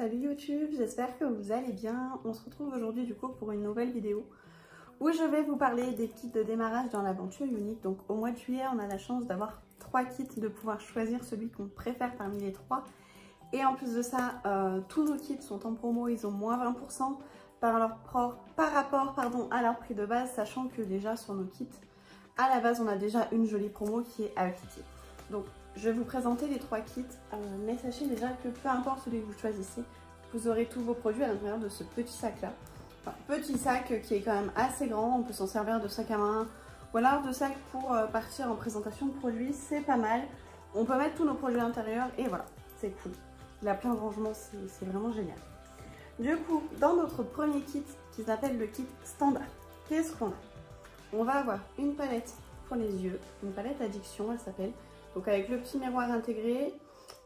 Salut YouTube, j'espère que vous allez bien. On se retrouve aujourd'hui du coup pour une nouvelle vidéo où je vais vous parler des kits de démarrage dans l'aventure unique. Donc au mois de juillet, on a la chance d'avoir 3 kits, de pouvoir choisir celui qu'on préfère parmi les 3. Et en plus de ça, tous nos kits sont en promo, ils ont moins 20% par rapport à leur prix de base, sachant que déjà sur nos kits, à la base, on a déjà une jolie promo qui est Hello Kitty. Donc je vais vous présenter les 3 kits, mais sachez déjà que peu importe celui que vous choisissez, vous aurez tous vos produits à l'intérieur de ce petit sac là. Enfin, petit sac qui est quand même assez grand, on peut s'en servir de sac à main ou alors de sac pour partir en présentation de produits, c'est pas mal. On peut mettre tous nos produits à l'intérieur et voilà, c'est cool. Il a plein de rangements, c'est vraiment génial. Du coup, dans notre premier kit qui s'appelle le kit standard, qu'est-ce qu'on a? On va avoir une palette pour les yeux, une palette addiction elle s'appelle. Donc avec le petit miroir intégré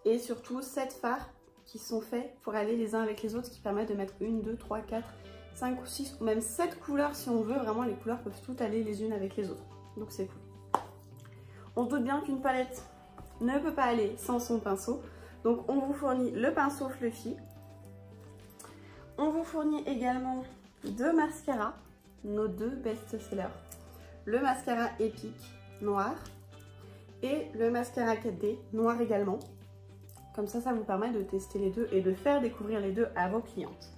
et surtout 7 fards qui sont faits pour aller les uns avec les autres, qui permettent de mettre 1, 2, 3, 4, 5 ou 6 ou même 7 couleurs si on veut. Vraiment les couleurs peuvent toutes aller les unes avec les autres. Donc c'est cool. On se doute bien qu'une palette ne peut pas aller sans son pinceau. Donc on vous fournit le pinceau Fluffy. On vous fournit également 2 mascaras, nos 2 best-sellers. Le mascara Epic noir et le mascara 4D noir également. Comme ça, ça vous permet de tester les deux et de faire découvrir les deux à vos clientes.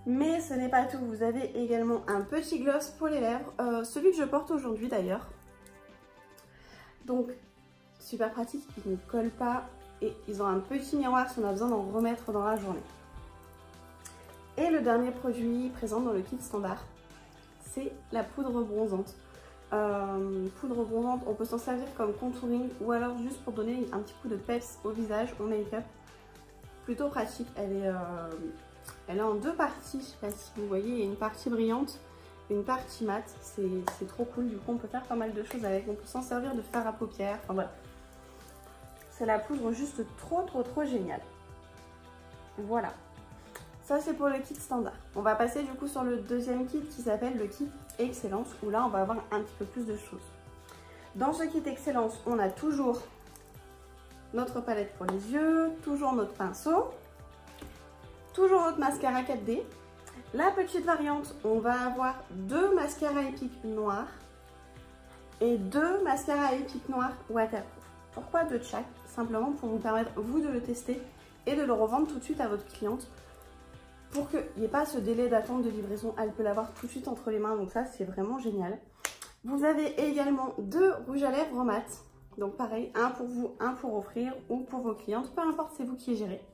Mais ce n'est pas tout, vous avez également un petit gloss pour les lèvres, celui que je porte aujourd'hui d'ailleurs. Donc, super pratique, il ne colle pas et ils ont un petit miroir si on a besoin d'en remettre dans la journée. Et le dernier produit présent dans le kit standard, c'est la poudre bronzante. Poudre bronzante, on peut s'en servir comme contouring ou alors juste pour donner un petit coup de peps au visage, au make-up. Plutôt pratique, elle est en 2 parties, je sais pas si vous voyez, il y a une partie brillante, une partie mat, c'est trop cool, du coup on peut faire pas mal de choses avec, on peut s'en servir de fard à paupières, enfin voilà. C'est la poudre juste trop géniale. Voilà. Ça c'est pour le kit standard. On va passer du coup sur le deuxième kit qui s'appelle le kit Excellence, où là on va avoir un petit peu plus de choses. Dans ce kit Excellence, on a toujours notre palette pour les yeux, toujours notre pinceau, toujours notre mascara 4D. La petite variante, on va avoir 2 mascaras Epic noirs et 2 mascaras Epic noirs waterproof. Pourquoi 2 de chaque? Simplement pour vous permettre vous de le tester et de le revendre tout de suite à votre cliente, pour qu'il n'y ait pas ce délai d'attente de livraison. Elle peut l'avoir tout de suite entre les mains, donc ça c'est vraiment génial. Vous avez également 2 rouges à lèvres mat, donc pareil, un pour vous, un pour offrir ou pour vos clientes, peu importe, c'est vous qui gérez.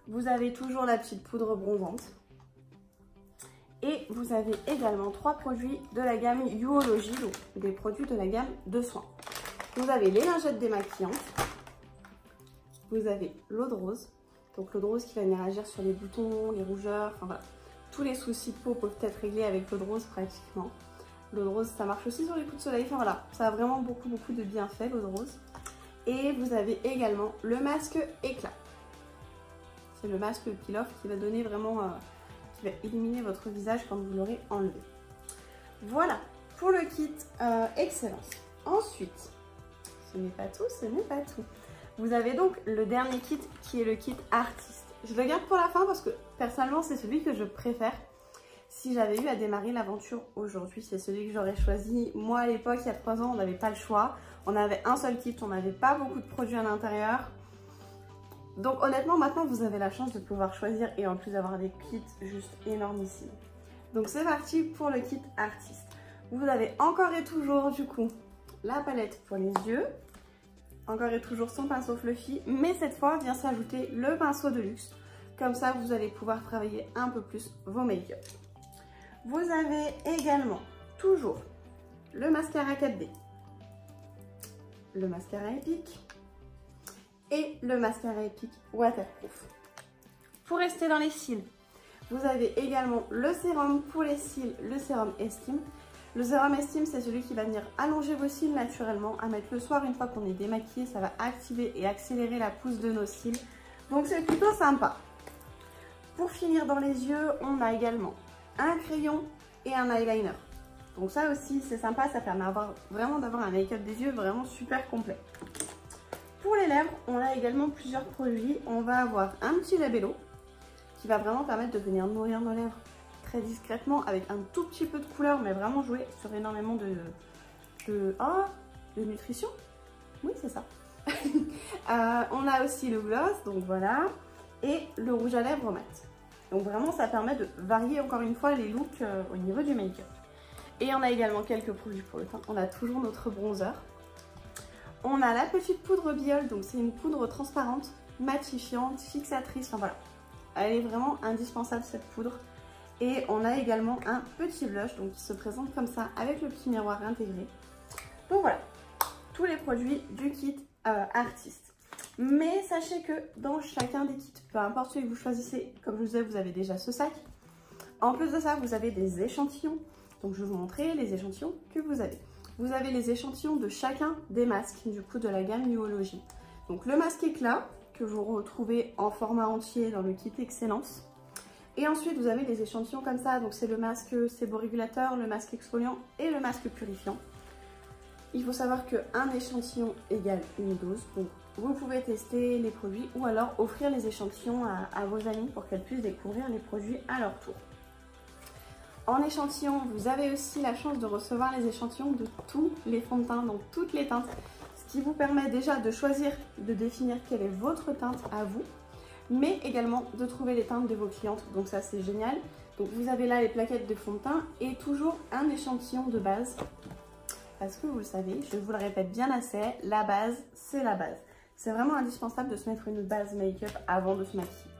Vous avez toujours la petite poudre bronzante. Et vous avez également 3 produits de la gamme Youology, donc des produits de la gamme de soins. Vous avez les lingettes démaquillantes, vous avez l'eau de rose. Donc l'eau de rose qui va venir agir sur les boutons, les rougeurs, enfin voilà. Tous les soucis de peau peuvent être réglés avec l'eau de rose pratiquement. L'eau de rose ça marche aussi sur les coups de soleil, enfin voilà. Ça a vraiment beaucoup de bienfaits l'eau de rose. Et vous avez également le masque éclat. C'est le masque Peel Off qui va donner vraiment, qui va éliminer votre visage quand vous l'aurez enlevé. Voilà pour le kit Excellence. Ensuite, ce n'est pas tout, ce n'est pas tout. Vous avez donc le dernier kit qui est le kit artiste. Je le garde pour la fin parce que personnellement c'est celui que je préfère. Si j'avais eu à démarrer l'aventure aujourd'hui, c'est celui que j'aurais choisi. Moi à l'époque, il y a 3 ans, on n'avait pas le choix. On avait un seul kit, on n'avait pas beaucoup de produits à l'intérieur. Donc honnêtement maintenant vous avez la chance de pouvoir choisir et en plus d'avoir des kits juste énormissimes. Donc c'est parti pour le kit artiste. Vous avez encore et toujours du coup la palette pour les yeux. Encore et toujours son pinceau Fluffy, mais cette fois vient s'ajouter le pinceau de luxe. Comme ça, vous allez pouvoir travailler un peu plus vos make-up. Vous avez également toujours le mascara 4D, le mascara Epic et le mascara Epic waterproof. Pour rester dans les cils, vous avez également le sérum pour les cils, le sérum Estime. Le sérum Estime, c'est celui qui va venir allonger vos cils naturellement, à mettre le soir une fois qu'on est démaquillé. Ça va activer et accélérer la pousse de nos cils. Donc c'est plutôt sympa. Pour finir dans les yeux, on a également un crayon et un eyeliner. Donc ça aussi c'est sympa, ça permet vraiment d'avoir un make-up des yeux vraiment super complet. Pour les lèvres, on a également plusieurs produits. On va avoir un petit labello qui va vraiment permettre de venir nourrir nos lèvres très discrètement avec un tout petit peu de couleur, mais vraiment jouer sur énormément de nutrition. Oui, c'est ça. On a aussi le gloss, donc voilà, et le rouge à lèvres mat. Donc vraiment, ça permet de varier encore une fois les looks au niveau du make-up. Et on a également quelques produits pour le teint. On a toujours notre bronzer. On a la petite poudre Biol, donc c'est une poudre transparente, matifiante, fixatrice, enfin voilà. Elle est vraiment indispensable cette poudre. Et on a également un petit blush, donc qui se présente comme ça avec le petit miroir intégré. Donc voilà, tous les produits du kit artiste. Mais sachez que dans chacun des kits, peu importe celui que vous choisissez, comme je vous disais, vous avez déjà ce sac. En plus de ça, vous avez des échantillons. Donc je vais vous montrer les échantillons que vous avez. Vous avez les échantillons de chacun des masques, du coup de la gamme Nuology. Donc le masque éclat, que vous retrouvez en format entier dans le kit Excellence. Et ensuite vous avez les échantillons comme ça, donc c'est le masque séborégulateur, le masque exfoliant et le masque purifiant. Il faut savoir qu'un échantillon égale une dose, donc vous pouvez tester les produits ou alors offrir les échantillons à vos amis pour qu'elles puissent découvrir les produits à leur tour. En échantillon, vous avez aussi la chance de recevoir les échantillons de tous les fonds de teint, donc toutes les teintes, ce qui vous permet déjà de choisir, de définir quelle est votre teinte à vous, mais également de trouver les teintes de vos clientes, donc ça c'est génial. Donc vous avez là les plaquettes de fond de teint et toujours un échantillon de base, parce que vous le savez, je vous le répète bien assez, la base c'est la base. C'est vraiment indispensable de se mettre une base make-up avant de se maquiller.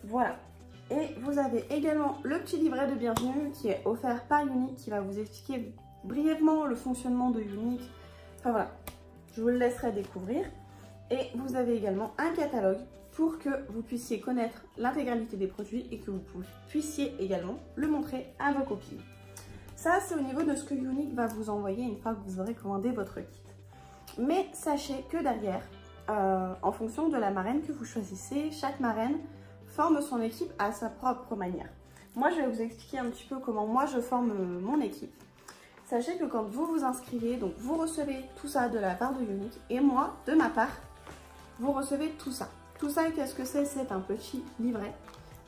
Voilà. Et vous avez également le petit livret de bienvenue qui est offert par Younique, qui va vous expliquer brièvement le fonctionnement de Younique. Enfin voilà, je vous le laisserai découvrir. Et vous avez également un catalogue pour que vous puissiez connaître l'intégralité des produits et que vous puissiez également le montrer à vos copines. Ça, c'est au niveau de ce que Younique va vous envoyer une fois que vous aurez commandé votre kit. Mais sachez que derrière, en fonction de la marraine que vous choisissez, chaque marraine forme son équipe à sa propre manière. Moi, je vais vous expliquer un petit peu comment moi je forme mon équipe. Sachez que quand vous vous inscrivez, donc vous recevez tout ça de la part de Younique et moi, de ma part, vous recevez tout ça. Tout ça, qu'est-ce que c'est? C'est un petit livret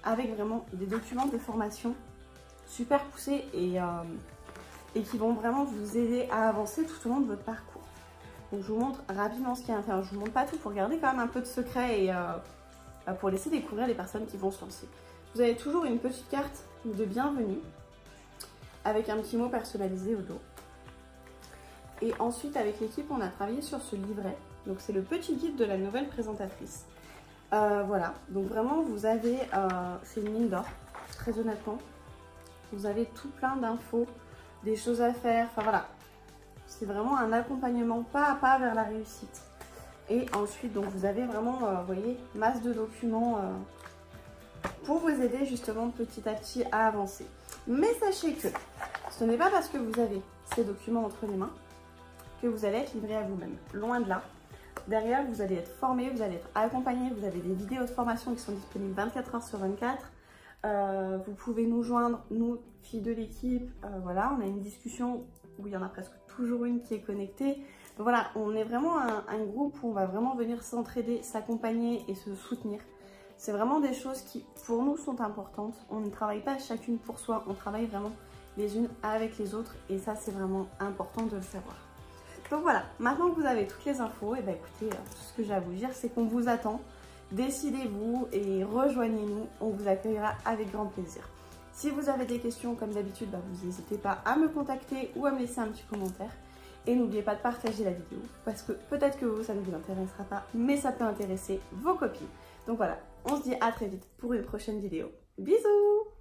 avec vraiment des documents de formation super poussés et qui vont vraiment vous aider à avancer tout au long de votre parcours. Donc je vous montre rapidement ce qu'il y a à l'intérieur. Je ne vous montre pas tout pour garder quand même un peu de secret et pour laisser découvrir les personnes qui vont se lancer. Vous avez toujours une petite carte de bienvenue avec un petit mot personnalisé au dos. Et ensuite, avec l'équipe, on a travaillé sur ce livret. Donc c'est le petit guide de la nouvelle présentatrice. Voilà, donc vraiment vous avez, c'est une mine d'or, très honnêtement. Vous avez tout plein d'infos, des choses à faire, enfin voilà. C'est vraiment un accompagnement pas à pas vers la réussite. Et ensuite, donc vous avez vraiment, vous voyez, masse de documents pour vous aider justement petit à petit à avancer. Mais sachez que ce n'est pas parce que vous avez ces documents entre les mains que vous allez être livré à vous-même. Loin de là. Derrière, vous allez être formé, vous allez être accompagné, vous avez des vidéos de formation qui sont disponibles 24 heures sur 24. Vous pouvez nous joindre, nous, filles de l'équipe. Voilà, on a une discussion où il y en a presque toujours une qui est connectée. Donc voilà, on est vraiment un groupe où on va vraiment venir s'entraider, s'accompagner et se soutenir. C'est vraiment des choses qui, pour nous, sont importantes. On ne travaille pas chacune pour soi, on travaille vraiment les unes avec les autres. Et ça, c'est vraiment important de le savoir. Donc voilà, maintenant que vous avez toutes les infos, et bien écoutez, tout ce que j'ai à vous dire, c'est qu'on vous attend. Décidez-vous et rejoignez-nous, on vous accueillera avec grand plaisir. Si vous avez des questions, comme d'habitude, vous n'hésitez pas à me contacter ou à me laisser un petit commentaire. Et n'oubliez pas de partager la vidéo, parce que peut-être que vous, ça ne vous intéressera pas, mais ça peut intéresser vos copines. Donc voilà, on se dit à très vite pour une prochaine vidéo. Bisous!